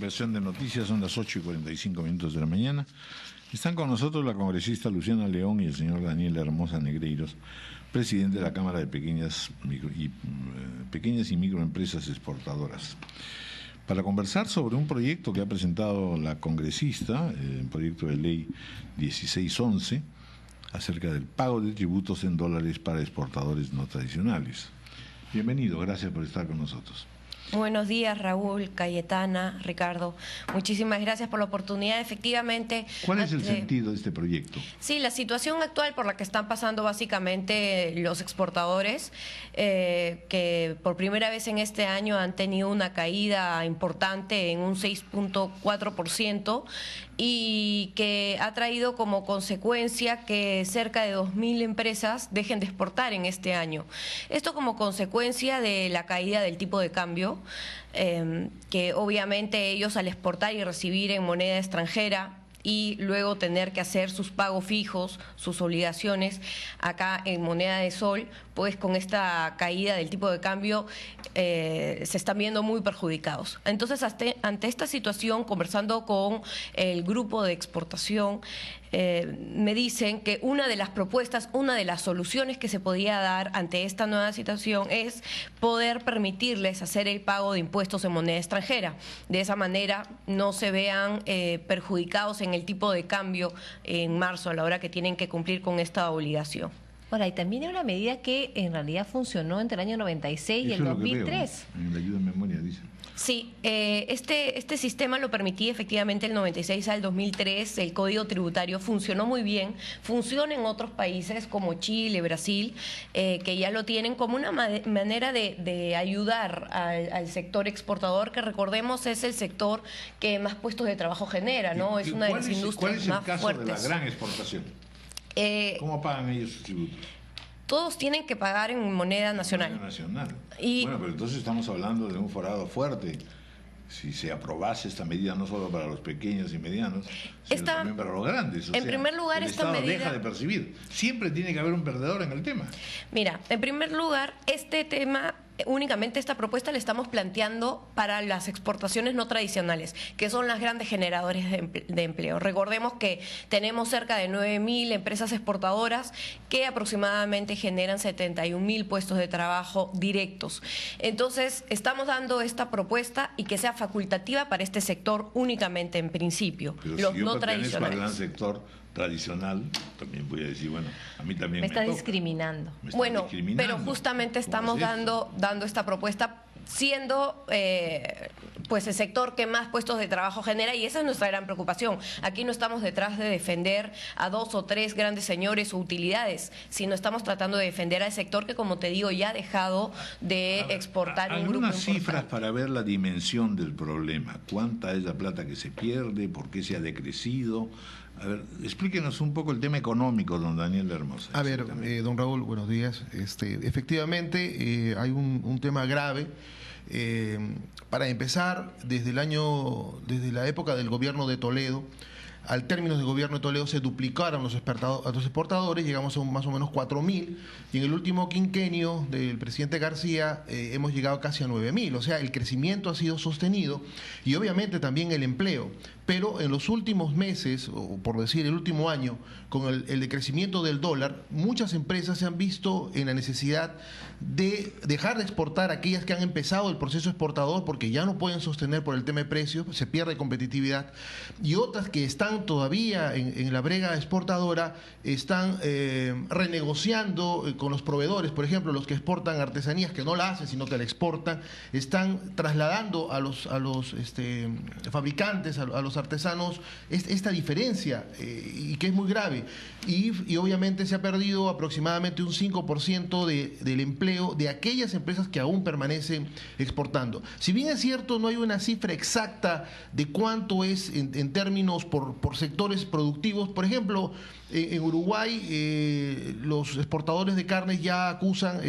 versión de noticias, son las 8:45 de la mañana. Están con nosotros la congresista Luciana León y el señor Daniel Hermosa Negreiros, presidente de la Cámara de Pequeñas y Microempresas Exportadoras, para conversar sobre un proyecto que ha presentado la congresista, un proyecto de ley 1611, acerca del pago de tributos en dólares para exportadores no tradicionales. Bienvenido, gracias por estar con nosotros. Buenos días, Raúl, Cayetana, Ricardo. Muchísimas gracias por la oportunidad. Efectivamente... ¿Cuál es el sentido de este proyecto? Sí, la situación actual por la que están pasando básicamente los exportadores, que por primera vez en este año han tenido una caída importante en un 6.4%, y que ha traído como consecuencia que cerca de 2.000 empresas dejen de exportar en este año. Esto como consecuencia de la caída del tipo de cambio, que obviamente ellos al exportar y recibir en moneda extranjera y luego tener que hacer sus pagos fijos, sus obligaciones acá en moneda de sol, pues con esta caída del tipo de cambio se están viendo muy perjudicados. Entonces, ante esta situación, conversando con el grupo de exportación, me dicen que una de las propuestas, una de las soluciones que se podía dar ante esta nueva situación es poder permitirles hacer el pago de impuestos en moneda extranjera. De esa manera no se vean perjudicados en el tipo de cambio en marzo, a la hora que tienen que cumplir con esta obligación. Ahora, y también hay una medida que en realidad funcionó entre el año 96 y el 2003. En la ayuda en memoria, dice. Sí, este sistema lo permitía efectivamente el 96 al 2003, el Código Tributario funcionó muy bien, funciona en otros países como Chile, Brasil, que ya lo tienen como una manera de ayudar al sector exportador, que recordemos es el sector que más puestos de trabajo genera, ¿no? Es una de las industrias más fuertes. ¿Cuál es el caso de la gran exportación? ¿Cómo pagan ellos sus tributos? Todos tienen que pagar en moneda nacional. Bueno, pero entonces estamos hablando de un forado fuerte. Si se aprobase esta medida no solo para los pequeños y medianos, sino también para los grandes. En primer lugar, esta medida deja de percibir. Siempre tiene que haber un perdedor en el tema. Mira, en primer lugar, este tema, únicamente esta propuesta la estamos planteando para las exportaciones no tradicionales, que son las grandes generadores de empleo. Recordemos que tenemos cerca de 9.000 empresas exportadoras que aproximadamente generan 71.000 puestos de trabajo directos. Entonces, estamos dando esta propuesta y que sea facultativa para este sector únicamente en principio. Pero los si yo no pertenezco al tradicionales. gran sector tradicional, también voy a decir, bueno, a mí también me está discriminando. Bueno, pero justamente estamos dando esta propuesta, siendo pues el sector que más puestos de trabajo genera, y esa es nuestra gran preocupación. Aquí no estamos detrás de defender a 2 o 3 grandes señores o utilidades, sino estamos tratando de defender al sector que, como te digo, ya ha dejado de exportar un grupo importante. Algunas cifras para ver la dimensión del problema. ¿Cuánta es la plata que se pierde? ¿Por qué se ha decrecido? A ver, explíquenos un poco el tema económico, don Daniel Hermosa. A ver, don Raúl, buenos días. Efectivamente, hay un tema grave. Para empezar, desde la época del gobierno de Toledo, al término del gobierno de Toledo se duplicaron los exportadores, llegamos a más o menos 4.000, y en el último quinquenio del presidente García hemos llegado casi a 9.000, o sea, el crecimiento ha sido sostenido y obviamente también el empleo, pero en los últimos meses, o por decir el último año, con el decrecimiento del dólar, muchas empresas se han visto en la necesidad de dejar de exportar, aquellas que han empezado el proceso exportador porque ya no pueden sostener por el tema de precios, se pierde competitividad, y otras que están todavía en la brega exportadora están renegociando con los proveedores. Por ejemplo, los que exportan artesanías, que no la hacen sino que la exportan, están trasladando a los fabricantes, a los artesanos, esta diferencia, y que es muy grave, y obviamente se ha perdido aproximadamente un 5% del empleo de aquellas empresas que aún permanecen exportando. Si bien es cierto, no hay una cifra exacta de cuánto es en términos por sectores productivos. Por ejemplo, en Uruguay los exportadores de carnes ya acusan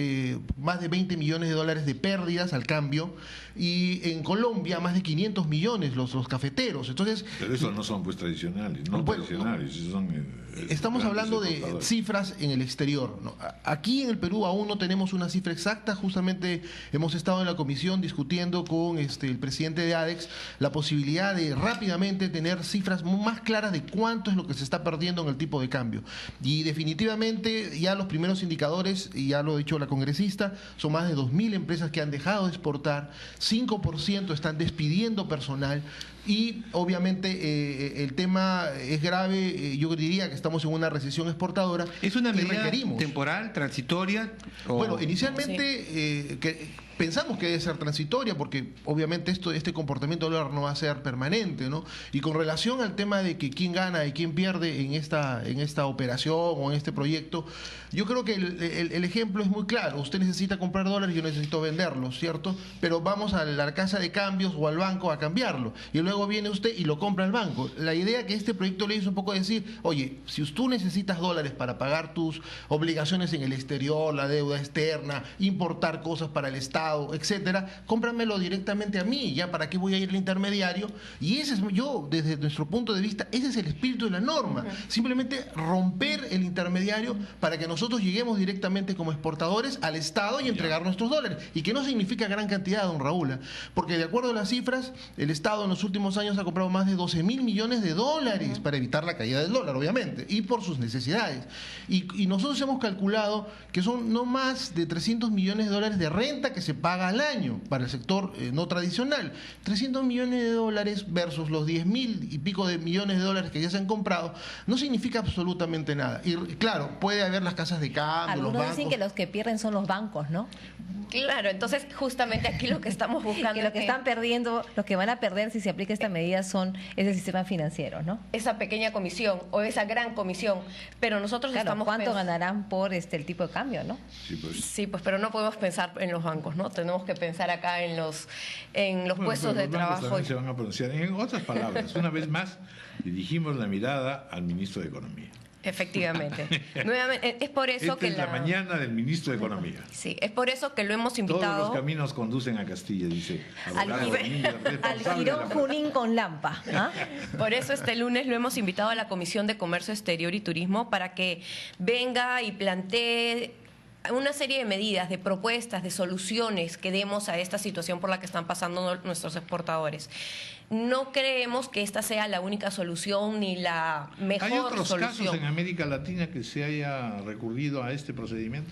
más de 20 millones de dólares de pérdidas al cambio, y en Colombia más de 500 millones los cafeteros. Entonces Entonces, pero esos no son pues tradicionales, no tradicionales, son estamos hablando de cifras en el exterior, ¿no? Aquí en el Perú aún no tenemos una cifra exacta. Justamente hemos estado en la comisión discutiendo con el presidente de ADEX la posibilidad de rápidamente tener cifras más claras de cuánto es lo que se está perdiendo en el tipo de cambio. Y definitivamente ya los primeros indicadores, y ya lo ha dicho la congresista, son más de 2.000 empresas que han dejado de exportar, 5% están despidiendo personal. Y obviamente el tema es grave. Yo diría que estamos en una recesión exportadora. ¿Es una medida temporal, transitoria? Bueno, inicialmente pensamos que debe ser transitoria, porque obviamente este comportamiento del dólar no va a ser permanente, ¿no? Y con relación al tema de que quién gana y quién pierde en esta operación o en este proyecto, yo creo que el ejemplo es muy claro. Usted necesita comprar dólares, yo necesito venderlos, ¿cierto? Pero vamos a la casa de cambios o al banco a cambiarlo. Y luego viene usted y lo compra al banco. La idea que este proyecto le hizo un poco decir, oye, si tú necesitas dólares para pagar tus obligaciones en el exterior, la deuda externa, importar cosas para el Estado, etcétera, cómpramelo directamente a mí, ya para qué voy a ir al intermediario. Y ese es, desde nuestro punto de vista, ese es el espíritu de la norma. Simplemente romper el intermediario para que nosotros lleguemos directamente como exportadores al Estado y entregar nuestros dólares. Y que no significa gran cantidad, don Raúl, porque de acuerdo a las cifras, el Estado en los últimos años ha comprado más de 12.000 millones de dólares para evitar la caída del dólar, obviamente, y por sus necesidades. Y nosotros hemos calculado que son no más de 300 millones de dólares de renta que se paga al año para el sector no tradicional. 300 millones de dólares versus los 10.000 y pico de millones de dólares que ya se han comprado, no significa absolutamente nada. Y claro, puede haber las casas de cambio, algunos los bancos. dicen que los que pierden son los bancos, ¿no? Claro, entonces justamente aquí lo que estamos buscando que lo que están perdiendo, los que van a perder si se aplica esta medida es el sistema financiero, ¿no? Esa pequeña comisión o esa gran comisión, pero nosotros estamos... ¿Cuánto ganarán por el tipo de cambio, no? Sí, pues, pero no podemos pensar en los bancos, ¿no? Tenemos que pensar acá en los puestos de trabajo. Se van a pronunciar. En otras palabras, una vez más, dirigimos la mirada al ministro de Economía. Efectivamente. Nuevamente, es por eso que es la mañana del ministro de Economía. Sí, es por eso que lo hemos invitado. Todos los caminos conducen a Castilla, dice. Al Girón Junín con Lampa. ¿Ah? Por eso este lunes lo hemos invitado a la Comisión de Comercio Exterior y Turismo para que venga y plantee una serie de medidas, de propuestas, de soluciones que demos a esta situación por la que están pasando nuestros exportadores. No creemos que esta sea la única solución ni la mejor solución. ¿Hay otros casos en América Latina que se haya recurrido a este procedimiento?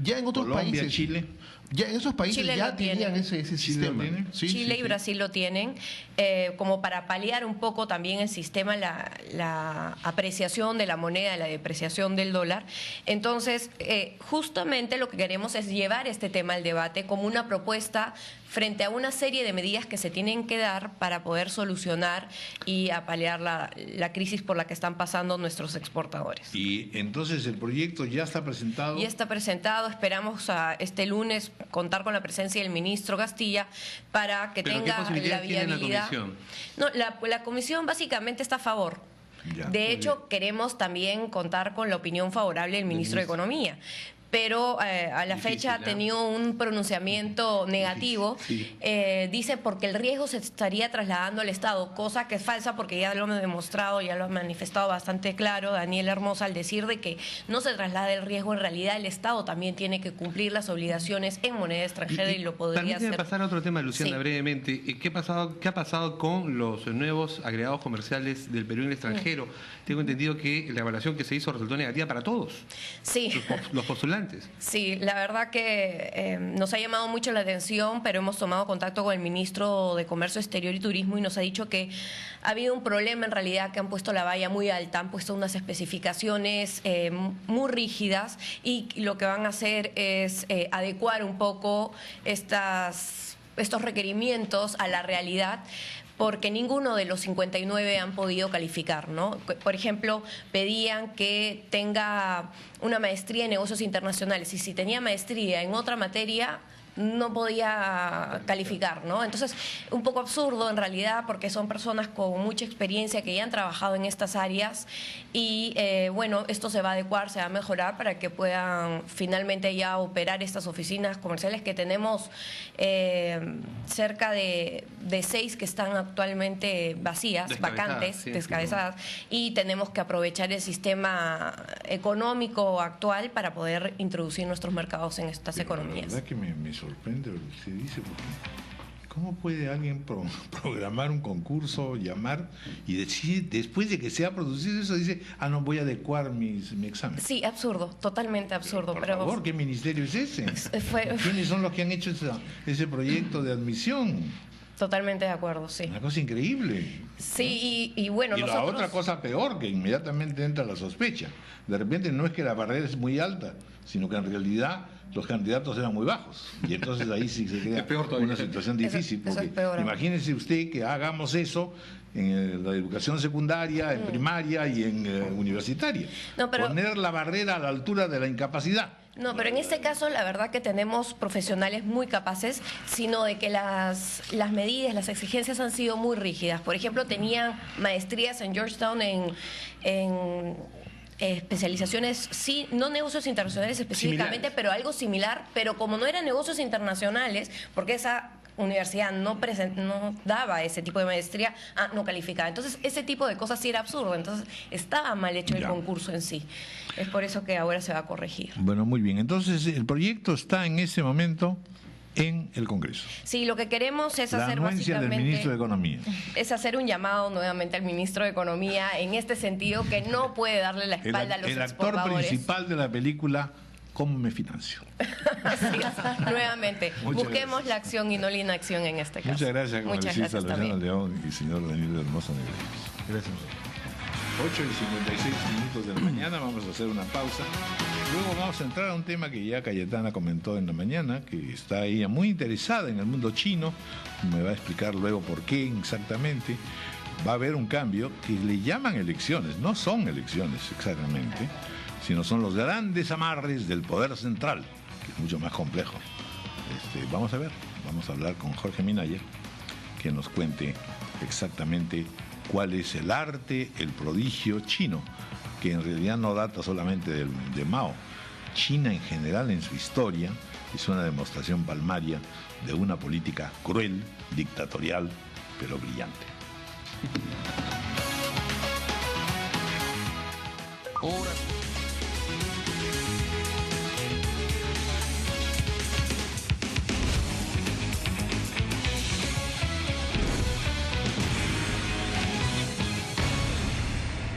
Ya en otros Colombia, países. Chile. Ya en esos países Chile ya tenían ese sistema. Sí, Chile y Brasil lo tienen, como para paliar un poco también el sistema, la apreciación de la moneda, la depreciación del dólar. Entonces, justamente lo que queremos es llevar este tema al debate como una propuesta frente a una serie de medidas que se tienen que dar para poder solucionar y paliar la crisis por la que están pasando nuestros exportadores. Y entonces el proyecto ya está presentado. Ya está presentado, esperamos este lunes contar con la presencia del ministro Castilla para que tenga la viabilidad. La comisión básicamente está a favor. De hecho, queremos también contar con la opinión favorable del ministro de Economía. Pero a la fecha ha tenido un pronunciamiento negativo. Dice porque el riesgo se estaría trasladando al Estado, cosa que es falsa porque ya lo hemos demostrado, ya lo ha manifestado bastante claro Daniel Hermosa al decir de que no se traslada el riesgo. En realidad el Estado también tiene que cumplir las obligaciones en moneda extranjera y lo podría hacer. Permíteme pasar a otro tema, Luciana, brevemente. ¿Qué ha pasado con los nuevos agregados comerciales del Perú en el extranjero? Tengo entendido que la evaluación que se hizo resultó negativa para todos. Sí. Los postulantes. Sí, la verdad que nos ha llamado mucho la atención, pero hemos tomado contacto con el ministro de Comercio Exterior y Turismo y nos ha dicho que ha habido un problema en realidad, que han puesto la valla muy alta, han puesto unas especificaciones muy rígidas y lo que van a hacer es adecuar un poco estos requerimientos a la realidad, porque ninguno de los 59 han podido calificar, ¿no? Por ejemplo, pedían que tenga una maestría en negocios internacionales y si tenía maestría en otra materia no podía calificar, ¿no? Entonces, un poco absurdo en realidad, porque son personas con mucha experiencia que ya han trabajado en estas áreas y, bueno, esto se va a adecuar, se va a mejorar para que puedan finalmente ya operar estas oficinas comerciales que tenemos cerca de 6 que están actualmente vacías, vacantes, descabezadas, y tenemos que aprovechar el sistema económico actual para poder introducir nuestros mercados en estas economías. La verdad que me sorprende lo que se dice, porque ¿cómo puede alguien programar un concurso, llamar y decir, después de que se ha producido eso, dice, no, voy a adecuar mi examen? Sí, absurdo, totalmente absurdo. Por favor, ¿qué ministerio es ese? ¿Quiénes son los que han hecho ese proyecto de admisión? Totalmente de acuerdo, sí. Una cosa increíble. Sí, y bueno, y nosotros... la otra cosa peor, que inmediatamente entra la sospecha. De repente no es que la barrera es muy alta, sino que en realidad los candidatos eran muy bajos. Y entonces ahí sí se crea una situación difícil. Eso es peor. Imagínese usted que hagamos eso en la educación secundaria, en primaria y en universitaria. No, pero... Poner la barrera a la altura de la incapacidad. No, pero en este caso la verdad que tenemos profesionales muy capaces, sino de que las medidas, las exigencias han sido muy rígidas. Por ejemplo, tenían maestrías en Georgetown en especializaciones, sí, no negocios internacionales específicamente, similares, pero algo similar, pero como no eran negocios internacionales, porque esa universidad no daba ese tipo de maestría, no calificaba. Entonces, ese tipo de cosas sí era absurdo. Entonces, estaba mal hecho el concurso en sí. Es por eso que ahora se va a corregir. Bueno, muy bien. Entonces, el proyecto está en ese momento en el Congreso. Sí, lo que queremos es hacer básicamente... del ministro de Economía. Es hacer un llamado nuevamente al ministro de Economía en este sentido, que no puede darle la espalda a los exportadores. El actor principal de la película... ¿Cómo me financio? Así es, nuevamente. Busquemos la acción y no la inacción en este caso. Muchas gracias, congresista Luciana León y señor Daniel Hermosa Negreiros. Gracias. 8:56 de la mañana, vamos a hacer una pausa. Luego vamos a entrar a un tema que ya Cayetana comentó en la mañana, que está ella muy interesada en el mundo chino. Me va a explicar luego por qué exactamente. Va a haber un cambio que le llaman elecciones, no son elecciones exactamente, sino son los grandes amarres del poder central, que es mucho más complejo. Vamos a ver, vamos a hablar con Jorge Minaya, que nos cuente exactamente cuál es el arte, el prodigio chino, que en realidad no data solamente de Mao. China en general en su historia es una demostración palmaria de una política cruel, dictatorial, pero brillante. Ahora